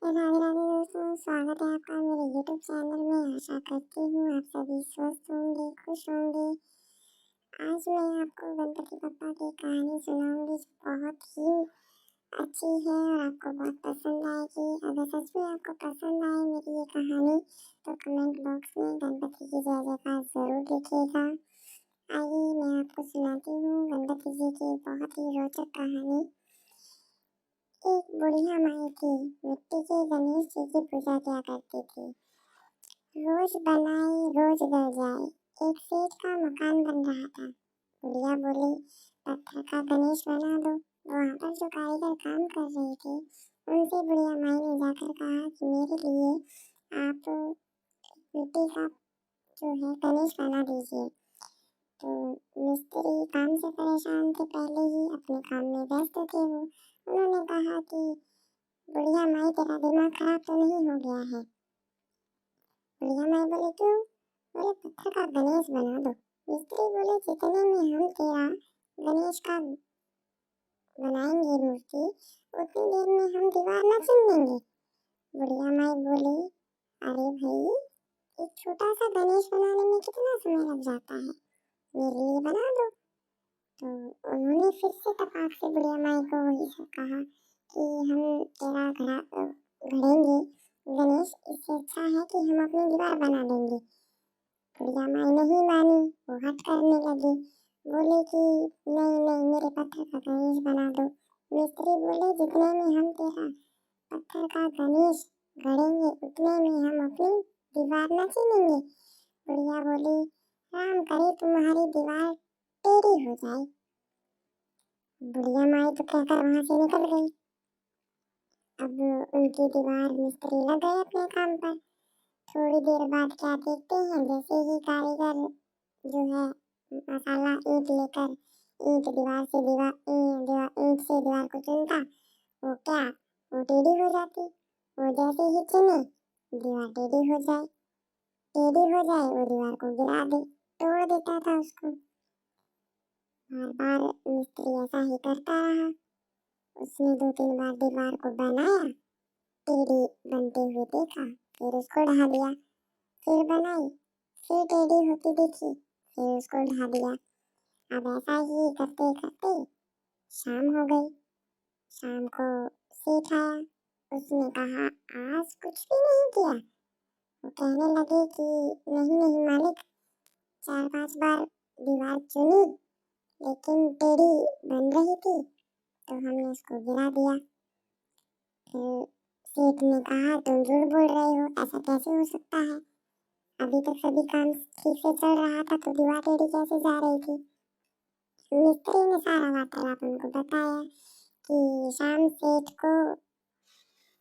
राधे राधे दोस्तों, स्वागत है आपका मेरे यूट्यूब चैनल में। आशा करती हूँ आप सभी स्वस्थ होंगे, खुश होंगे। आज मैं आपको गणपति बप्पा की कहानी सुनाऊंगी जो बहुत ही अच्छी है और आपको बहुत पसंद आएगी। अगर सच में आपको पसंद आए मेरी ये कहानी तो कमेंट बॉक्स में गणपति की जय जयकार जरूर लिखिएगा। आइए मैं आपको सुनाती हूँ गणपति जी की बहुत ही रोचक कहानी। एक बुढ़िया माई थी, मिट्टी के गणेश जी की पूजा किया करती थी। रोज बनाए रोज गल जाए। एक सेठ का मकान बन रहा था। बुढ़िया बोली, पत्थर का गणेश बना दो। वहां पर जो कारीगर काम कर रहे थे उनसे बुढ़िया माई ने जाकर कहा कि मेरे लिए आप मिट्टी का जो है गणेश बना दीजिए। तो मिस्त्री काम से परेशान थे, पहले ही अपने काम में व्यस्त थे वो। उन्होंने कहा कि बुढ़िया माई तेरा दिमाग खराब तो नहीं हो गया है। बुढ़िया माई बोले क्यों? बोले पत्थर का गणेश बना दो। मिस्त्री बोले जितने में हम तेरा गणेश का बनाएंगे मूर्ति उतनी देर में हम दीवार न चिन लेंगे। बुढ़िया माई बोली अरे भाई, एक छोटा सा गणेश बनाने में कितना समय लग जाता है, मेरे लिए बना दो। तो उन्होंने फिर से तपाक से बुढ़िया माई को वही कहा कि हम तेरा गढ़ेंगे गणेश, इससे अच्छा है कि हम अपनी दीवार बना देंगे। बुढ़िया माई नहीं मानी, वो हट करने लगी। बोले कि नहीं नहीं, मेरे पत्थर का गणेश बना दो। मिस्त्री बोले जितने में हम तेरा पत्थर का गणेश गढ़ेंगे उतने में हम अपनी दीवार न चीनेंगे। बुढ़िया बोली राम करे तुम्हारी दीवार टेढ़ी हो जाए। बुढ़िया माई तो कहकर वहां से निकल गई। अब उनकी दीवार मिस्त्री लग गए अपने काम पर। थोड़ी देर बाद क्या देखते हैं, जैसे ही कारीगर जो है मसाला ईंट लेकर ईंट से दीवार को चुनता, वो टेढ़ी हो जाती। वो जैसे ही चुने दीवार टेढ़ी हो जाए, वो दीवार को गिरा दे, तोड़ देता था उसको। बार बार मिस्त्री ऐसा ही करता रहा। उसने 2-3 बार दीवार को बनाया, टेढ़ी बनते हुए देखा, फिर उसको ढा दिया। फिर बनाई, फिर टेढ़ी होती दिखी, फिर उसको ढा दिया। अब ऐसा ही करते करते शाम हो गई। शाम को सेठ आया। उसने कहा आज कुछ भी नहीं किया। वो कहने लगे कि नहीं नहीं मालिक, 4-5 बार दीवार चुनी लेकिन टेढ़ी बन रही थी तो हमने उसको गिरा दिया। फिर सेठ ने कहा तुम झूठ बोल रहे हो, ऐसा कैसे हो सकता है? अभी तक सभी काम ठीक से चल रहा था तो दीवार टेढ़ी कैसे जा रही थी? मिस्त्री ने सारा वार्तालाप उनको बताया कि शाम सेठ को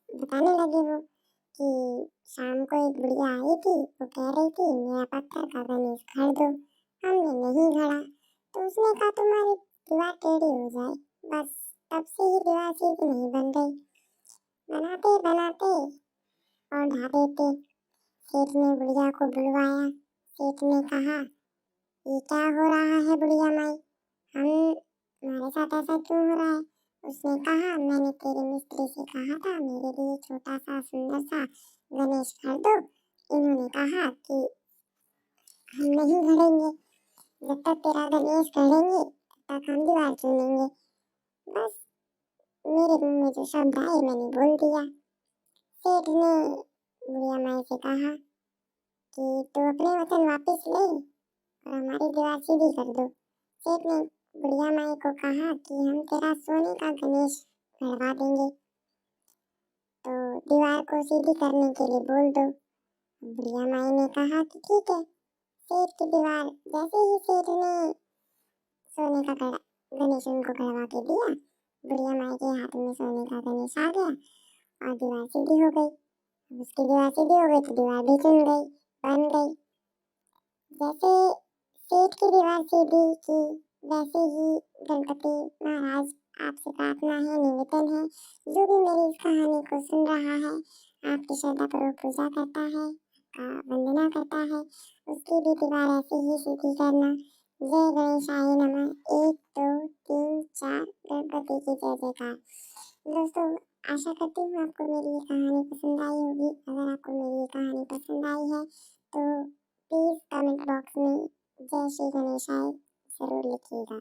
बताने लगे वो कि शाम को एक बुढ़िया आई थी, वो कह रही थी मेरा पत्थर का गणेश घर दो। हमने नहीं घड़ा तो उसने कहा तुम्हारी दीवार टेढ़ी हो जाए। बस तब से ही दीवार सीधी नहीं बन गई। बनाते बनाते और ढा देते। सेठ ने बुढ़िया को बुलवाया। सेठ ने कहा ये क्या हो रहा है बुढ़िया माई, हमारे साथ ऐसा क्यों हो रहा है? उसने कहा मैंने तेरे मिस्त्री से कहा था मेरे लिए छोटा सा सुंदर सा गणेश कर दो। इन्होंने कहा कि हम नहीं घड़ेंगे, जब तक तेरा गणेश घड़ेंगे तब तक हम दीवार चुनेंगे। बस मेरे मुंह में जो शब्द आए मैंने बोल दिया। सेठ ने बुढ़िया माई से कहा कि तू अपने वचन वापस ले और हमारी दीवार सीधी कर दो। सेठ ने बुढ़िया माई को कहा कि हम तेरा सोने का गणेश गढ़वा देंगे, तो दीवार को सीधी करने के लिए बोल दो। बुढ़िया माई ने कहा कि ठीक है। सेठ की दीवार जैसे ही सेठ ने सोने का गणेश उनको गढ़वा के दिया, बुढ़िया माई के हाथ में सोने का गणेश आ गया और दीवार सीधी हो गई। उसकी दीवार सीधी हो गई तो दीवार भी चुन गई, बन गई। जैसे सेठ की दीवार सीधी की वैसे ही गणपति महाराज आपसे प्रार्थना है, निवेदन है, जो भी मेरी इस कहानी को सुन रहा है, आपकी श्रद्धापूर्वक पूजा करता है, वंदना करता है, उसकी भी दीवार ऐसे ही सीधी करना। जय गणेशाय नमः। 1 2 3 4 गणपति की जय जयकार। दोस्तों आशा करती हूँ आपको मेरी ये कहानी पसंद आई होगी। अगर आपको मेरी ये कहानी पसंद आई है तो प्लीज़ कमेंट बॉक्स में जय श्री गणेशाय ज़रूर लिखिएगा।